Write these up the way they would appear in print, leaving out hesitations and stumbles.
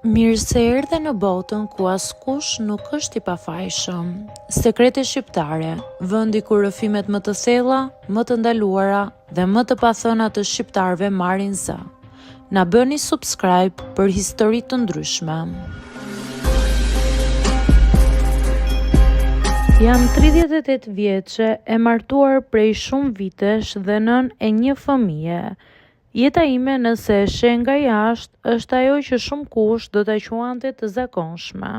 Mirë se erdhe në botën ku askush nuk është i pafajshëm. Sekrete shqiptare, vendi ku rrëfimet më të thella, më të ndaluara dhe më të pathëna të shqiptarëve marrin zë. Na bëni subscribe për histori të ndryshme. Jam 38 vjeçe, e martuar prej shumë vitesh dhe nën e një fëmije. Jeta ime nëse e sheh nga jashtë është ajo që shumë kush do ta quante të zakonshme.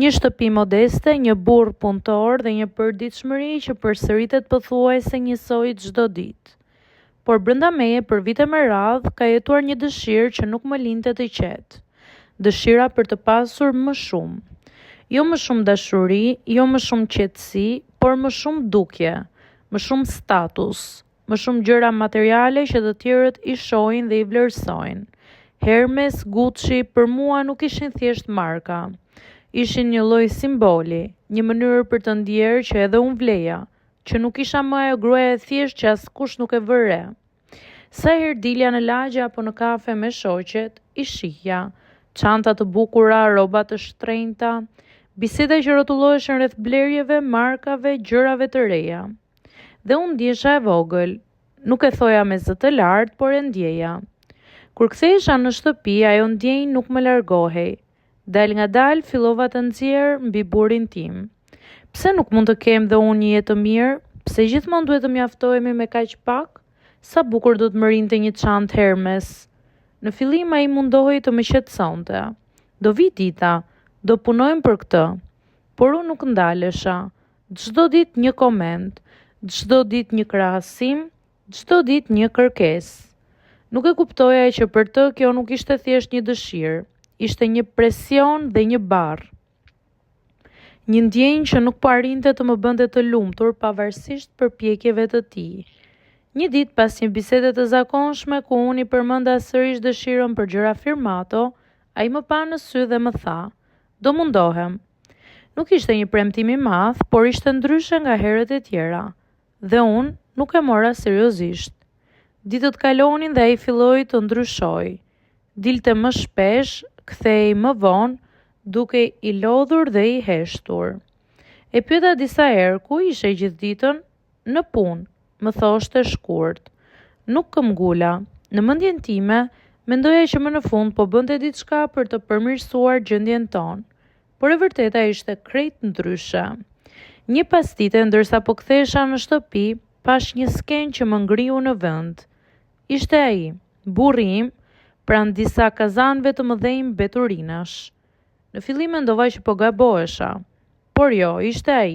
Një shtëpi modeste, një burr punëtor dhe një përditshmëri që përsëritet pothuajse njësoj çdo ditë. Por brenda meje për vite me radhë ka jetuar një dëshirë që nuk më linte të qetë. Dëshira për të pasur më shumë. Jo më shumë dashuri, jo më shumë qetësi, por më shumë dukje, më shumë status. Më shumë gjëra materiale që të tjerët i shohin dhe i vlerësojnë. Hermes, Gucci, për mua nuk ishin thjesht marka. Ishin një lloj simboli, një mënyrë për të ndjerë që edhe unë vleja, që nuk isha më ajo gruaja e thjesht që askush nuk e vëre. Sa herë dilja në lagje apo në kafe me shoqet, i shihja, çanta të bukura, rroba të shtrenjta, biseda që rrotulloheshin rreth blerjeve, markave, gjërave të reja. Dhe unë ndjesha e vogël, nuk e thoja me zë të lartë, por e ndjeja. Kur kthehesha në shtëpi, ajo ndjenjë nuk më largohej. Dal nga dal, fillova të nxjerr mbi burrin tim. Pse nuk mund të kem dhe unë një jetë të mirë? Pse gjithmonë duhet të mjaftohemi me kaq pak? Sa bukur do të më rinte një çantë Hermes. Në fillim ai mundohej të më qetësonte. Do vi dita, do punojmë për këtë. Por unë nuk ndalesha. Çdo ditë një koment. Çdo ditë një krahasim, çdo ditë një kërkesë. Nuk e kuptoja që për të kjo nuk ishte thjesht një dëshirë, ishte një presion dhe një barr. Një ndjenjë që nuk po arrinte të më bënte të lumtur pavarësisht përpjekjeve të tij. Një ditë pas një bisede të zakonshme ku unë i përmenda sërish dëshirën për gjëra firmato, ai më pa në sy dhe më tha: "Do mundohem." Nuk ishte një premtim i madh, por ishte ndryshe nga herët e tjera. Dhe unë nuk e mora seriozisht. Ditët kalonin dhe ai filloi të ndryshoj. Dilte më shpesh, kthehej më vonë, duke i lodhur dhe i heshtur. E pyeta disa herë ku ishe gjithë ditën? Në punë, më thoshte shkurt. Nuk këmbgula. Në mendjen time, mendoja që më në fund po bënte diçka për të përmirësuar gjendjen tonë. Por e vërteta ishte krejt ndryshe. Një pastite, ndërsa po kthehesha në shtëpi, pash një skenë që më ngriu në vend. Ishte ai, burri im, pranë disa kazanëve të mëdhenj mbeturinash. Në fillim mendova që po gabohesha, por jo, ishte ai,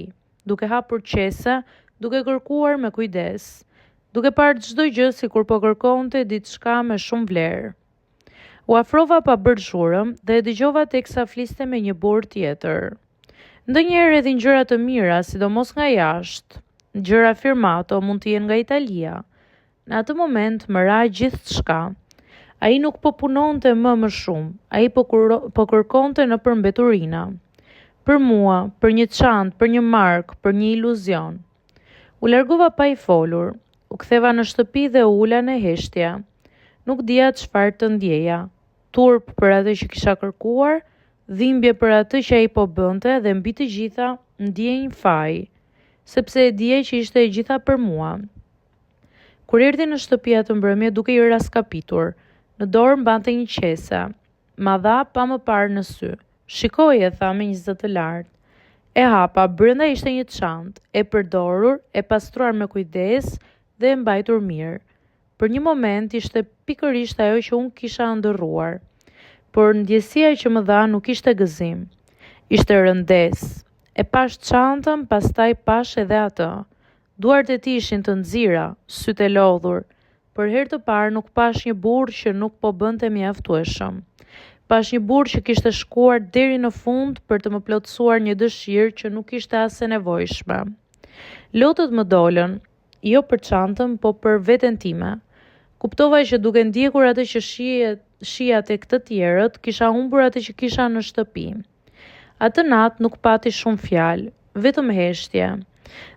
duke hapur qese, duke kërkuar me kujdes, duke parë çdo gjë sikur po kërkonte diçka me shumë vlerë. U afrova pa bërë zhurmë dhe e dëgjova teksa fliste me një burr tjetër. Ndonjëherë edhe gjëra të mira, sidomos nga jashtë, gjëra firmato mund të jenë nga Italia. Në atë moment më ra gjithçka. Ai nuk po punonte më shumë, ai po kërkonte në përmbeturina. Për mua, për një çantë, për një markë, për një iluzion. U largova pa i folur, u ktheva në shtëpi dhe u ula në heshtje. Nuk dija çfarë të ndjeja. Turp për atë që kisha kërkuar, dhimbje për atë që ai po bënte dhe mbi të gjitha ndjenjë faj, sepse e dije që ishte e gjitha për mua. Kur erdhi në shtëpi atë mbrëmje duke i raskapitur, në dorë mbante një qese. Ma dha pa më parë në sy. "Shikoje", tha me një zë të lartë. E hapa, brenda ishte një çantë, e përdorur, e pastruar me kujdes dhe e mbajtur mirë. Për një moment ishte pikërisht ajo që unë kisha ndërruar. Por ndjesia që më dha nuk ishte gëzim. Ishte rëndes. E pash çantën, pastaj pash edhe atë. Duart e tij ishin të nxira, sytë e lodhur. Për herë të parë nuk pash një burr që nuk po bënte mjaftueshëm. Pash një burr që kishte shkuar deri në fund për të më plotësuar një dëshirë që nuk ishte as e nevojshme. Lotët më dolën, jo për çantën, po për veten time. Kuptova që duke ndjekur atë që shija tek të tjerët, kisha humbur atë që kisha në shtëpi. Atë natë nuk pati shumë fjalë, vetëm heshtje,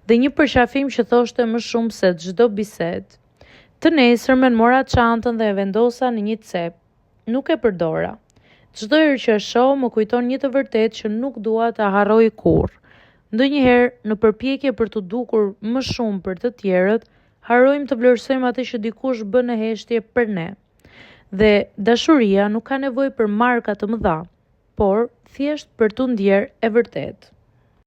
dhe një përqafim që thoshte më shumë se çdo bisedë. Të nesërmen mora çantën dhe e vendosa në një cep. Nuk e përdora. Çdo herë që e shoh më kujton një të vërtetë që nuk dua ta harroj kurrë. Ndonjëherë, në përpjekje për të dukur më shumë për të tjerët, harrojmë të vlerësojmë atë që dikush bën në heshtje për ne. Dhe dashuria nuk ka nevojë për marka të mëdha, por thjesht për t'u ndjerë e vërtet.